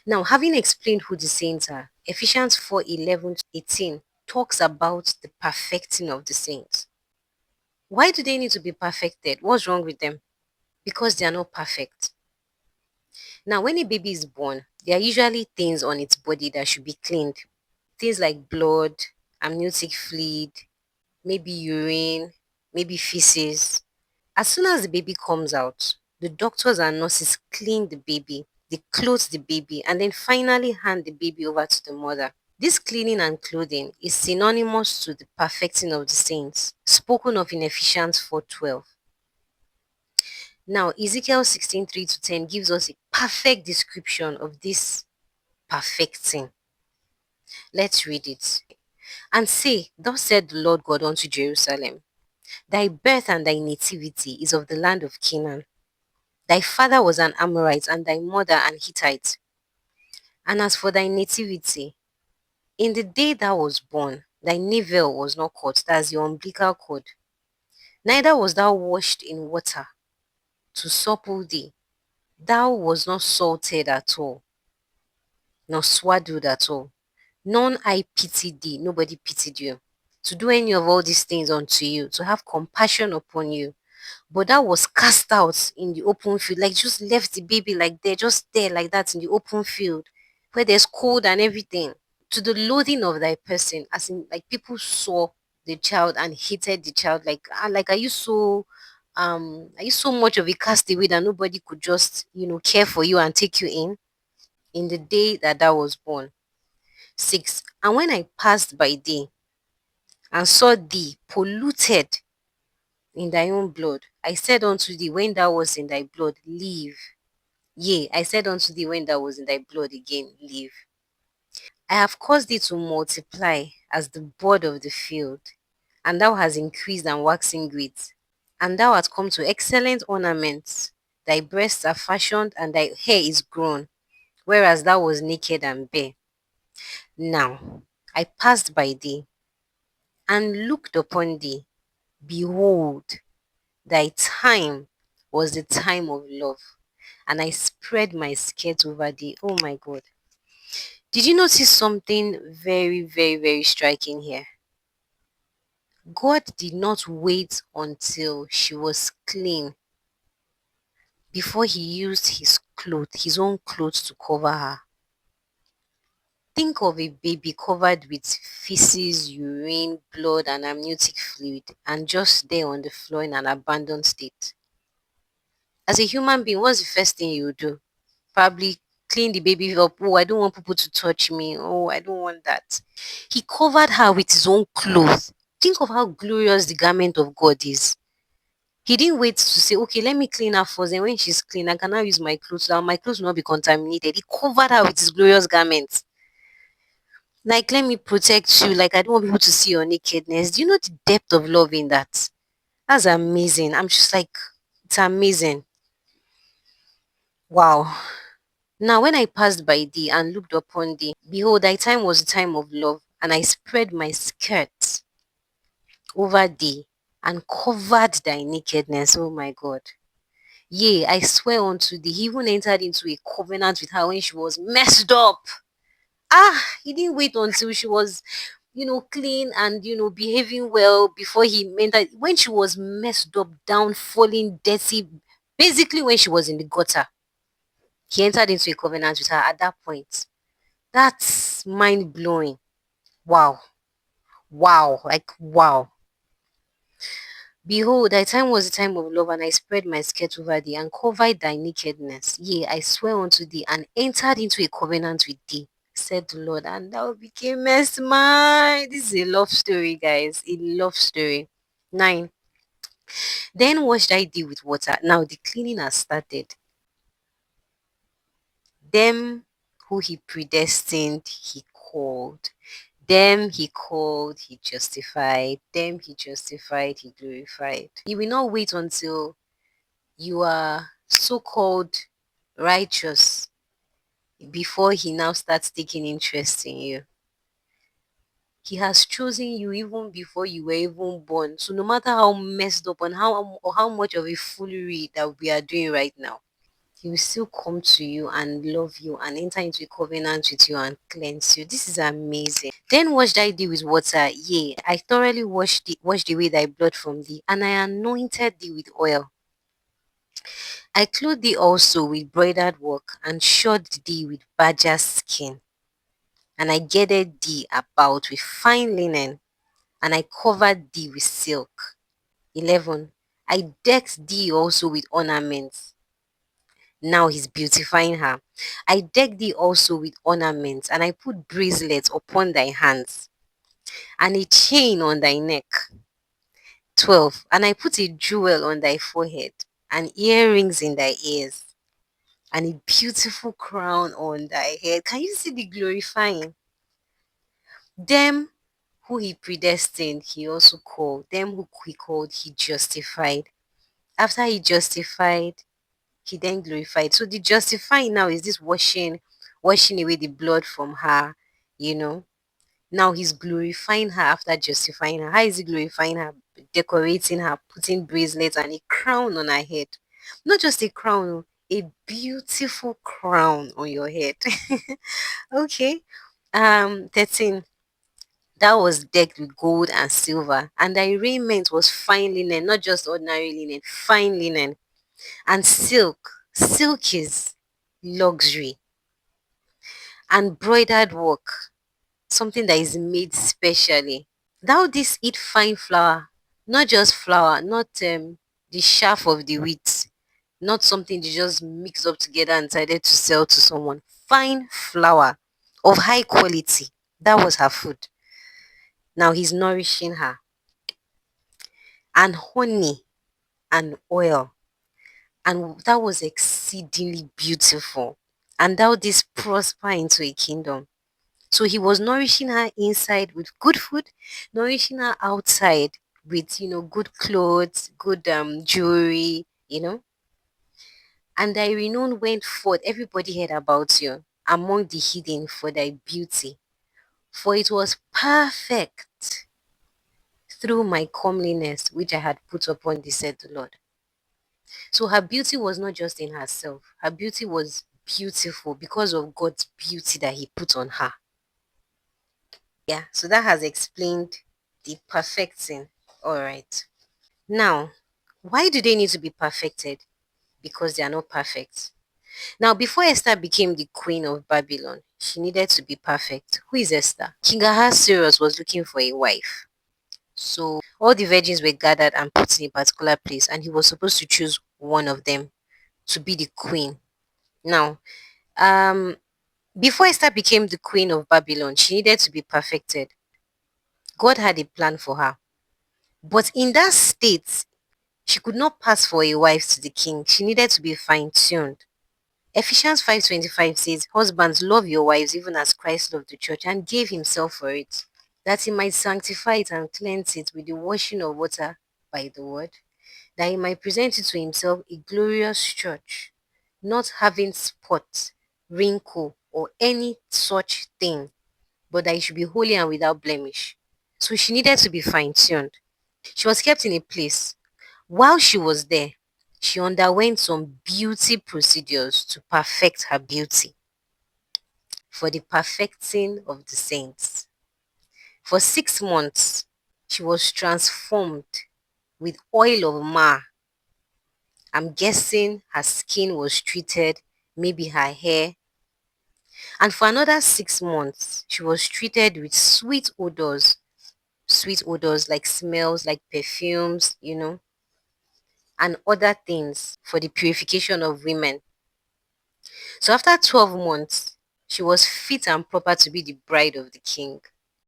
Now, having explained who the saints are, Ephesians 4:11 to 18 talks about the perfecting of the saints. Why do they need to be perfected? What's wrong with them? Because they are not perfect. Now, when a baby is born, there are usually things on its body that should be cleaned. Things like blood, amniotic fluid, maybe urine, maybe feces. As soon as the baby comes out, the doctors and nurses clean the baby, they clothe the baby, and then finally hand the baby over to the mother. This cleaning and clothing is synonymous to the perfecting of the saints, spoken of in Ephesians 4:12. Now, Ezekiel 16:3 to 10 gives us a perfect description of this perfecting. Let's read it. And say, Thus said the Lord God unto Jerusalem, Thy birth and thy nativity is of the land of Canaan. Thy father was an Amorite, and thy mother an Hittite. And as for thy nativity, in the day thou was born, thy navel was not cut, that's your umbilical cord. Neither was thou washed in water to supple thee. Thou was not salted at all, nor swaddled at all. None I pitied thee, nobody pitied you, to do any of all these things unto you, to have compassion upon you. But that was cast out in the open field, like just left the baby like there, just there like that in the open field, where there's cold and everything. To the loathing of thy person, as in like people saw the child and hated the child, like like are you so much of a castaway that nobody could just care for you and take you in the day that thou was born. 6. And when I passed by thee and saw thee polluted in thy own blood, I said unto thee, when thou was in thy blood, live. Yea, I said unto thee, when thou was in thy blood again, live. I have caused thee to multiply as the bud of the field, and thou hast increased and waxen great, and thou art come to excellent ornaments. Thy breasts are fashioned, and thy hair is grown, whereas thou was naked and bare. Now I passed by thee, and looked upon thee. Behold, thy time was the time of love, and I spread my skirt over thee. Oh my God. Did you notice something very, very, very striking here? God did not wait until she was clean before he used his own clothes to cover her. Think of a baby covered with feces, urine, blood, and amniotic fluid, and just there on the floor in an abandoned state. As a human being, what's the first thing you would do? Probably clean the baby up. Oh, I don't want people to touch me. Oh, I don't want that. He covered her with his own clothes. Think of how glorious the garment of God is. He didn't wait to say, okay, let me clean her first. And when she's clean, I can now use my clothes. Now my clothes will not be contaminated. He covered her with his glorious garments. Like, let me protect you. Like, I don't want people to see your nakedness. Do you know the depth of love in that? That's amazing. I'm just like, it's amazing. Wow. Now, when I passed by thee and looked upon thee, behold, thy time was the time of love, and I spread my skirt over thee and covered thy nakedness. Oh my God. Yea, I swear unto thee, he even entered into a covenant with her when she was messed up. He didn't wait until she was, clean and, behaving well before he meant that when she was messed up, down, falling, dirty, basically when she was in the gutter, he entered into a covenant with her at that point. That's mind blowing. Wow. Wow. Like, wow. Behold, thy time was the time of love, and I spread my skirt over thee, and covered thy nakedness. Yea, I swear unto thee, and entered into a covenant with thee, said the Lord, and thou becamest mine. This is a love story, guys. A love story. 9. Then washed I thee with water. Now the cleaning has started. Them who he predestined, he called. Them he called, he justified. Them he justified, he glorified. He will not wait until you are so called righteous before he now starts taking interest in you. He has chosen you even before you were even born. So no matter how messed up and how much of a foolery that we are doing right now, He will still come to you and love you and enter into a covenant with you and cleanse you. This is amazing. Then washed I thee with water. Yea, I thoroughly washed away thy blood from thee, and I anointed thee with oil. I clothed thee also with broidered work, and shod thee with badger skin, and I girded thee about with fine linen, and I covered thee with silk. 11. I decked thee also with ornaments. Now he's beautifying her. I decked thee also with ornaments, and I put bracelets upon thy hands, and a chain on thy neck. 12. And I put a jewel on thy forehead, and earrings in thy ears, and a beautiful crown on thy head. Can you see the glorifying? Them who he predestined, he also called. Them who he called, he justified. After he justified, he then glorified. So the justifying now is this washing away the blood from her, you know. Now he's glorifying her after justifying her. How is he glorifying her? Decorating her, putting bracelets and a crown on her head. Not just a crown, oh, a beautiful crown on your head. Okay. 13. That was decked with gold and silver, and thy raiment was fine linen, not just ordinary linen, fine linen, and silk. Silk is luxury, and broidered work, something that is made specially. Thou didst eat fine flour, not just flour, not the chaff of the wheat, not something they just mix up together and decided to sell to someone. Fine flour of high quality. That was her food. Now he's nourishing her. And honey and oil, and that was exceedingly beautiful. And thou didst prosper into a kingdom. So he was nourishing her inside with good food, nourishing her outside with, good clothes, good jewelry, And thy renown went forth. Everybody heard about you among the hidden for thy beauty. For it was perfect through my comeliness which I had put upon thee, said the Lord. So her beauty was not just in herself. Her beauty was beautiful because of God's beauty that he put on her. Yeah, so that has explained the perfecting. All right. Now, why do they need to be perfected? Because they are not perfect. Now, before Esther became the queen of Babylon, she needed to be perfect. Who is Esther? King Ahasuerus was looking for a wife. So all the virgins were gathered and put in a particular place, and he was supposed to choose one of them to be the queen. Now, um, before Esther became the queen of Babylon, she needed to be perfected. God had a plan for her. But in that state, she could not pass for a wife to the king. She needed to be fine-tuned. Ephesians 5:25 says, husbands, love your wives even as Christ loved the church and gave himself for it, that he might sanctify it and cleanse it with the washing of water by the word, that he might present it to himself a glorious church, not having spot, wrinkle, or any such thing, but that it should be holy and without blemish. So she needed to be fine-tuned. She was kept in a place. While she was there, she underwent some beauty procedures to perfect her beauty for the perfecting of the saints. For 6 months, she was transformed with oil of myrrh. I'm guessing her skin was treated, maybe her hair. And for another 6 months, she was treated with sweet odors like smells, like perfumes, and other things for the purification of women. So after 12 months, she was fit and proper to be the bride of the king.